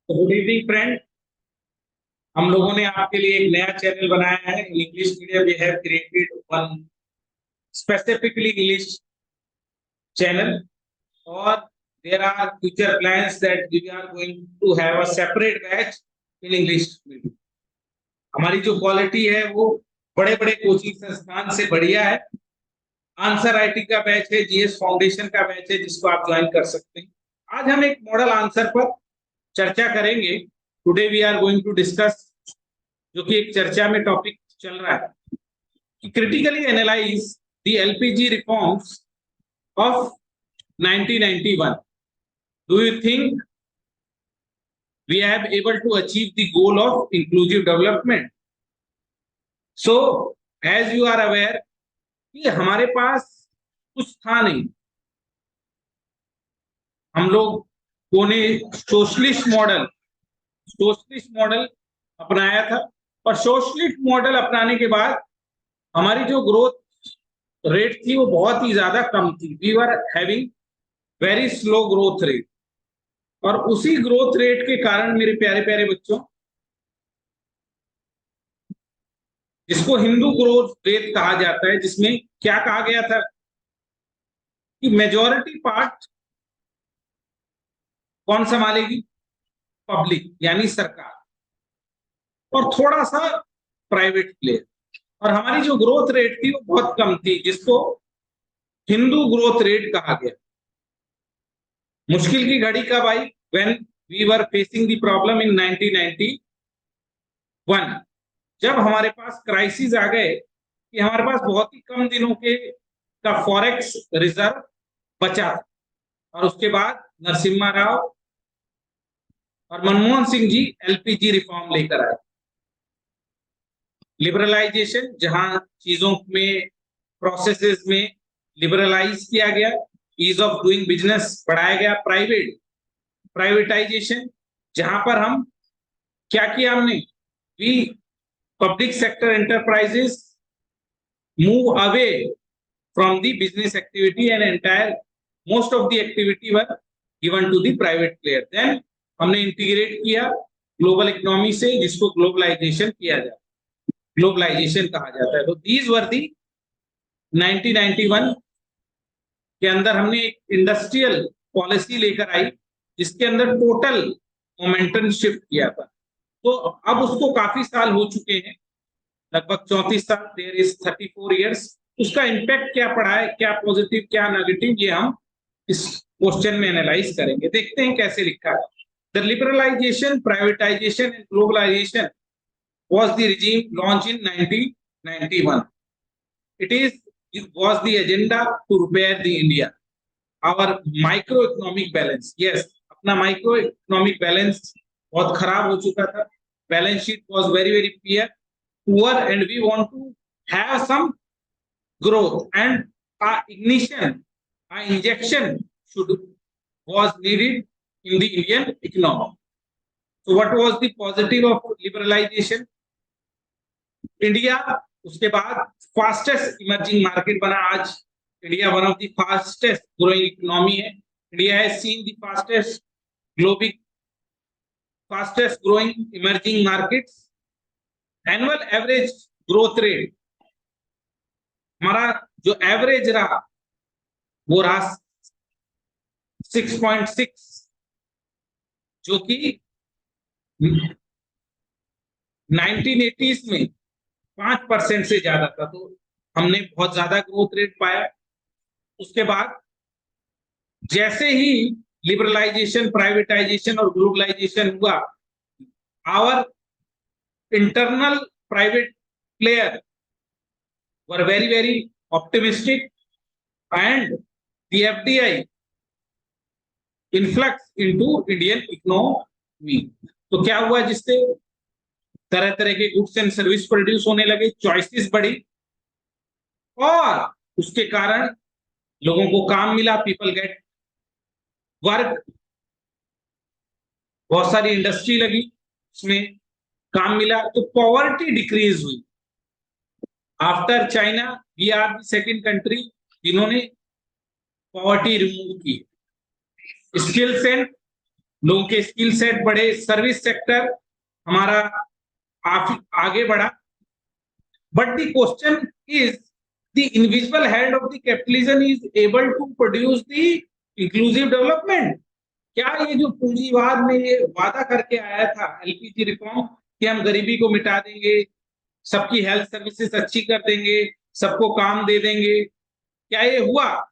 Good evening friend. हम लोगों ने आपके लिए एक नया चैनल बनाया है in English medium. We have created one specifically English channel और there are future plans that we are going to have a separate batch in English medium. हमारी जो क्वालिटी है वो बड़े बड़े कोचिंग संस्थान से बढ़िया है। आंसर राइटिंग का बैच है, जीएस फाउंडेशन का बैच है जिसको आप ज्वाइन कर सकते हैं। आज हम एक मॉडल आंसर पर चर्चा करेंगे। Today we are going to discuss, जो कि एक चर्चा में टॉपिक चल रहा है, कि critically analyse the LPG reforms of 1991. Do you think we have able to achieve the goal of inclusive development? So as you are aware कि हमारे पास कुछ था नहीं, हम लोगों ने सोशलिस्ट मॉडल अपनाया था। और सोशलिस्ट मॉडल अपनाने के बाद हमारी जो ग्रोथ रेट थी वो बहुत ही ज्यादा कम थी। We were having very slow growth rate, और उसी ग्रोथ रेट के कारण मेरे प्यारे प्यारे बच्चों, जिसको हिंदू ग्रोथ रेट कहा जाता है, जिसमें क्या कहा गया था कि मेजॉरिटी पार्ट कौन संभालेगी? पब्लिक यानी सरकार, और थोड़ा सा प्राइवेट प्लेयर। और हमारी जो ग्रोथ रेट थी वो बहुत कम थी, जिसको हिंदू ग्रोथ रेट कहा गया। मुश्किल की घड़ी कब आई? When we were facing the problem in 1991, जब हमारे पास क्राइसिस आ गए कि हमारे पास बहुत ही कम दिनों के का फॉरेक्स रिजर्व बचा, और उसके बाद नरसिम्हा राव और मनमोहन सिंह जी एलपीजी रिफॉर्म लेकर आए। लिबरलाइजेशन, जहां चीजों में, प्रोसेसेस में लिबरलाइज किया गया, ईज ऑफ डूइंग बिजनेस बढ़ाया गया। प्राइवेटाइजेशन, जहां पर हम क्या किया हमने, we public sector enterprises move away from the business activity, and entire most of the activity were given to the private player. Then हमने इंटीग्रेट किया ग्लोबल इकोनॉमी से, जिसको ग्लोबलाइजेशन कहा जाता है। तो दीज वर दी 1991 के अंदर हमने एक इंडस्ट्रियल पॉलिसी लेकर आई, जिसके अंदर टोटल मोमेंटम शिफ्ट किया था। तो अब उसको काफी साल हो चुके हैं, लगभग 34 साल, देयर इज 34 इयर्स। उसका इम्पैक्ट क्या पड़ा है, क्या पॉजिटिव क्या नेगेटिव, ये हम इस क्वेश्चन में एनालाइज करेंगे। देखते हैं कैसे लिखा है। The liberalisation, privatisation and globalisation was the regime launched in 1991. It was the agenda to repair the India, our microeconomic balance. Yes, अपना microeconomic balance बहुत खराब हो चुका था। Balance sheet was very very poor, and we want to have some growth, and our injection was needed in the Indian economy. So what was the positive of liberalization? India उसके बाद fastest emerging market बना। आज India one of the fastest growing economy है। India has seen the fastest growing emerging markets. Annual average growth rate, हमारा जो average रहा वो रहा 6.6, जो कि 1980s में 5% से ज्यादा था। तो हमने बहुत ज्यादा ग्रोथ रेट पाया। उसके बाद जैसे ही लिबरलाइजेशन, प्राइवेटाइजेशन और ग्लोबलाइजेशन हुआ, our internal private player were very very optimistic, and the FDI influx into Indian economy. तो क्या हुआ, जिससे तरह तरह के गुड्स एंड सर्विस प्रोड्यूस होने लगे, चॉइसेस बढ़ी, और उसके कारण लोगों को काम मिला, पीपल गेट वर्क। बहुत सारी इंडस्ट्री लगी, उसमें काम मिला, तो पॉवर्टी डिक्रीज हुई। After China we are the second country जिन्होंने पॉवर्टी रिमूव की। स्किल्स एंड लोगों के स्किल सेट बढ़े, सर्विस सेक्टर हमारा आगे बढ़ा। But the question is the invisible hand of the capitalism is able to produce the inclusive development. क्या ये जो पूंजीवाद में ये वादा करके आया था एलपीजी रिफॉर्म कि हम गरीबी को मिटा देंगे, सबकी हेल्थ सर्विसेज अच्छी कर देंगे, सबको काम दे देंगे, क्या ये हुआ?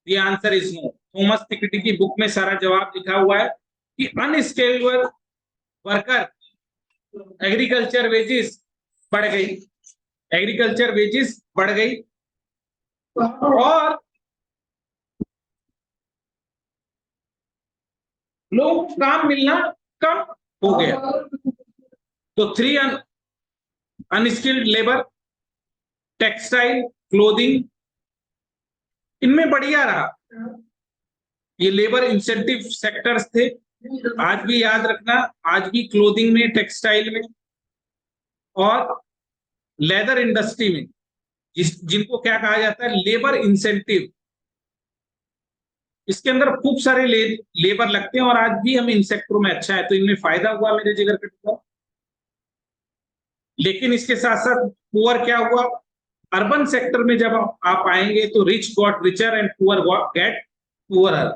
The answer is no. Thomas Piketty की बुक में सारा जवाब लिखा हुआ है कि अनस्किल्ड वर्कर एग्रीकल्चर वेजेस बढ़ गई, एग्रीकल्चर वेजेस बढ़ गई और लोगों को काम मिलना कम हो गया। तो 3 अनस्किल्ड लेबर, टेक्सटाइल, क्लोथिंग, इनमें बढ़िया रहा। ये लेबर इंसेंटिव सेक्टर्स थे। आज भी याद रखना, आज भी क्लोथिंग में, टेक्सटाइल में और लेदर इंडस्ट्री में जिनको क्या कहा जाता है, लेबर इंसेंटिव, इसके अंदर खूब सारे लेबर लगते हैं और आज भी हम इन सेक्टरों में अच्छा है, तो इनमें फायदा हुआ मेरे जिगर के टुकड़ा। लेकिन इसके साथ साथ पुअर क्या हुआ? अर्बन सेक्टर में जब आप आएंगे तो rich got richer and poor get poorer.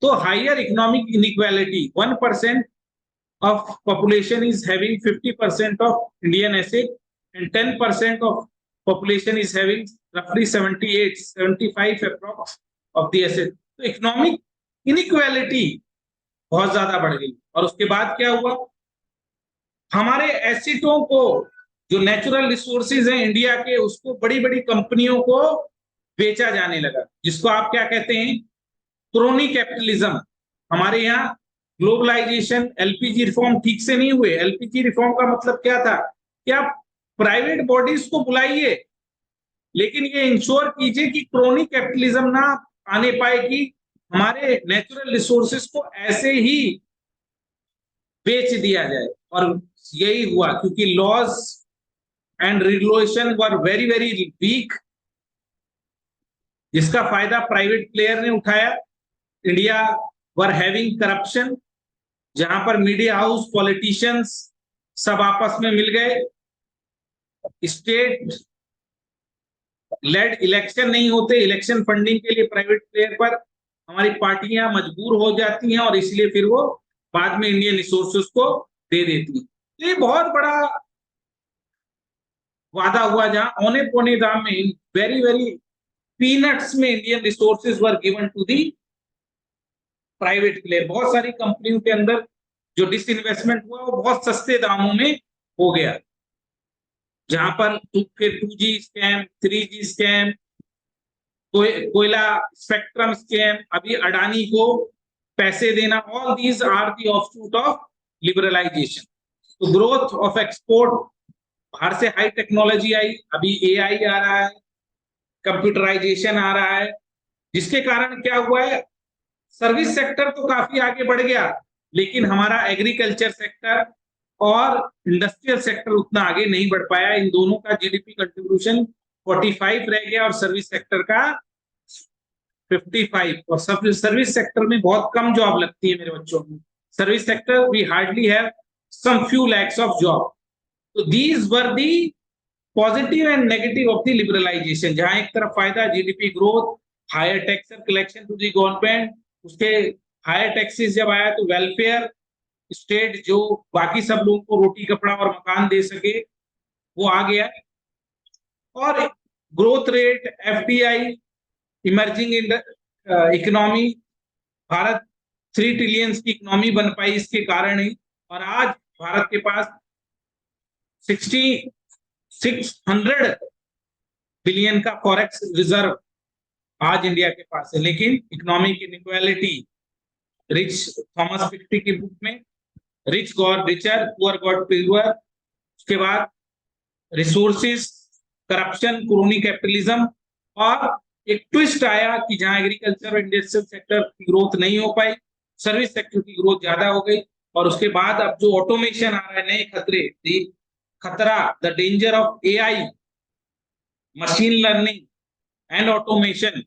तो higher economic inequality, 1% of population is having 50% of Indian asset and 10% of population is having roughly 75 approx of the asset। तो इकोनॉमिक इनइक्वालिटी बहुत ज्यादा बढ़ गई। और उसके बाद क्या हुआ? हमारे एसेटों को, जो नेचुरल रिसोर्सेज हैं इंडिया के, उसको बड़ी बड़ी कंपनियों को बेचा जाने लगा, जिसको आप क्या कहते हैं, क्रोनी कैपिटलिज्म। हमारे यहाँ ग्लोबलाइजेशन, एलपीजी रिफॉर्म ठीक से नहीं हुए। एलपीजी रिफॉर्म का मतलब क्या था कि आप प्राइवेट बॉडीज को बुलाइए, लेकिन ये इंश्योर कीजिए कि क्रोनी कैपिटलिज्म ना आने पाए कि हमारे नेचुरल रिसोर्सेज को ऐसे ही बेच दिया जाए। और यही हुआ, क्योंकि laws and regulation were very very weak, जिसका फायदा प्राइवेट प्लेयर ने उठाया। इंडिया वर हैविंग करप्शन, जहां पर मीडिया हाउस, पॉलिटिशियंस सब आपस में मिल गए। स्टेट लेड इलेक्शन नहीं होते, इलेक्शन फंडिंग के लिए प्राइवेट प्लेयर पर हमारी पार्टियां मजबूर हो जाती हैं और इसलिए फिर वो बाद में इंडियन रिसोर्सेज को दे देती हैं। ये बहुत बड़ा वादा हुआ, जहां औने पौने दाम में, वेरी वेरी पीनट्स में, Indian resources were given to the private player. बहुत सारी कंपनियों के अंदर जो डिसइन्वेस्टमेंट हुआ वो बहुत सस्ते दामों में हो गया, जहां पर 2G स्कैम, 3G स्कैम, कोयला स्पेक्ट्रम स्कैम, अभी अडानी को पैसे देना, all these are the offshoot of liberalisation. तो ग्रोथ ऑफ एक्सपोर्ट, बाहर से हाई टेक्नोलॉजी आई, अभी एआई आ रहा है, कंप्यूटराइजेशन आ रहा है, जिसके कारण क्या हुआ है, सर्विस सेक्टर तो काफी आगे बढ़ गया, लेकिन हमारा एग्रीकल्चर सेक्टर और इंडस्ट्रियल सेक्टर उतना आगे नहीं बढ़ पाया। इन दोनों का जीडीपी कंट्रीब्यूशन 45 रह गया और सर्विस सेक्टर का 55। और सर्विस सेक्टर में बहुत कम जॉब लगती है मेरे बच्चों में। Service sector we hardly have some few lakhs of job. तो these were the positive and negative of the liberalization, जहां एक तरफ फायदा GDP growth, higher tax collection to the government, उसके हायर टैक्सेस जब आया तो वेलफेयर स्टेट, जो बाकी सब लोगों को रोटी कपड़ा और मकान दे सके, वो आ गया। और growth rate, FDI, emerging economy, Bharat 3 trillion की इकोनॉमी बन पाई इसके कारण ही। और आज भारत के पास 600 बिलियन का फॉरेक्स रिजर्व आज इंडिया के पास है। लेकिन economic inequality, rich, Thomas Piketty की बुक में, rich got richer, poor got poor. उसके बाद रिसोर्सेस, करप्शन, क्रोनी कैपिटलिज्म, और एक ट्विस्ट आया कि जहां एग्रीकल्चर और इंडस्ट्रियल सेक्टर की ग्रोथ नहीं हो पाई, सर्विस सेक्टर की ग्रोथ ज्यादा हो गई। और उसके बाद अब जो ऑटोमेशन आ रहा है, नए खतरा, the danger of AI, machine learning and automation,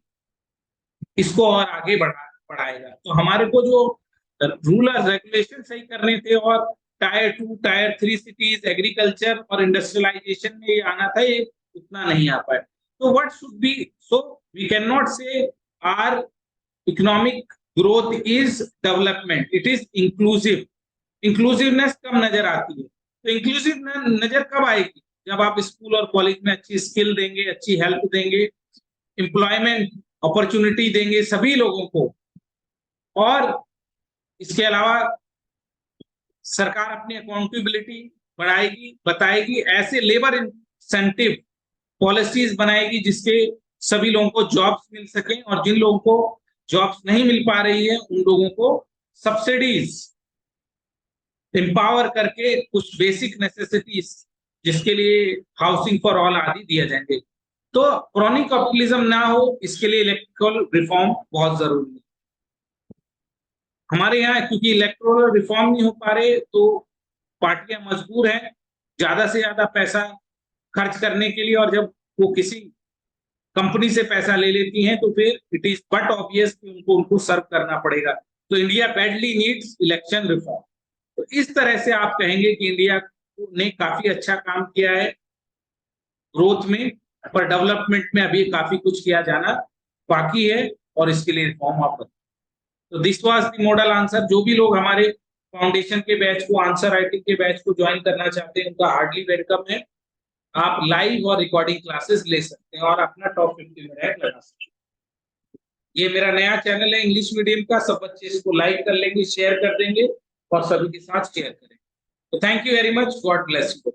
इसको और आगे बढ़ाएगा। तो हमारे को जो रूल और रेगुलेशन सही करने थे और टायर 2 टायर 3 सिटीज एग्रीकल्चर और इंडस्ट्रियलाइजेशन में ये आना था, ये उतना नहीं आ पाया। तो what should be, so we can not say our economic growth is development, it is inclusive. Inclusiveness कब नजर आती है? तो इंक्लूसिव नजर कब आएगी? जब आप स्कूल और कॉलेज में अच्छी स्किल देंगे, अच्छी हेल्प देंगे, एम्प्लॉयमेंट अपॉर्चुनिटी देंगे सभी लोगों को, और इसके अलावा सरकार अपनी अकाउंटेबिलिटी बढ़ाएगी, बताएगी, ऐसे लेबर इंसेंटिव पॉलिसीज बनाएगी जिसके सभी लोगों को जॉब्स मिल सके, और जिन लोगों को जॉब्स नहीं मिल पा रही है उन लोगों को सब्सिडीज एम्पावर करके कुछ बेसिक नेसेसिटीज, जिसके लिए हाउसिंग फॉर ऑल आदि दिए जाएंगे। तो क्रॉनिक कैपिटलिज्म ना हो, इसके लिए इलेक्ट्रल रिफॉर्म बहुत जरूरी है। हमारे यहाँ क्योंकि इलेक्ट्रल रिफॉर्म नहीं हो पा रहे, तो पार्टियां मजबूर हैं ज्यादा से ज्यादा पैसा खर्च करने के लिए, और जब वो किसी कंपनी से पैसा ले लेती हैं तो फिर इट इज बट ऑब्वियस कि उनको सर्व करना पड़ेगा। तो India badly needs election reform. तो इस तरह से आप कहेंगे कि इंडिया ने काफी अच्छा काम किया है ग्रोथ में, पर डेवलपमेंट में अभी काफी कुछ किया जाना बाकी है, और इसके लिए रिफॉर्म आप। तो this was the model answer. जो भी लोग हमारे फाउंडेशन के बैच को, आंसर राइटिंग के बैच को ज्वाइन करना चाहते हैं, उनका हार्डली वेलकम है। आप लाइव और रिकॉर्डिंग क्लासेस ले सकते हैं और अपना टॉप 50 में रैंक लगा सकते हैं। ये मेरा नया चैनल है इंग्लिश मीडियम का, सब बच्चे इसको लाइक कर लेंगे, शेयर कर देंगे और सभी के साथ शेयर करेंगे। तो thank you very much, God bless you.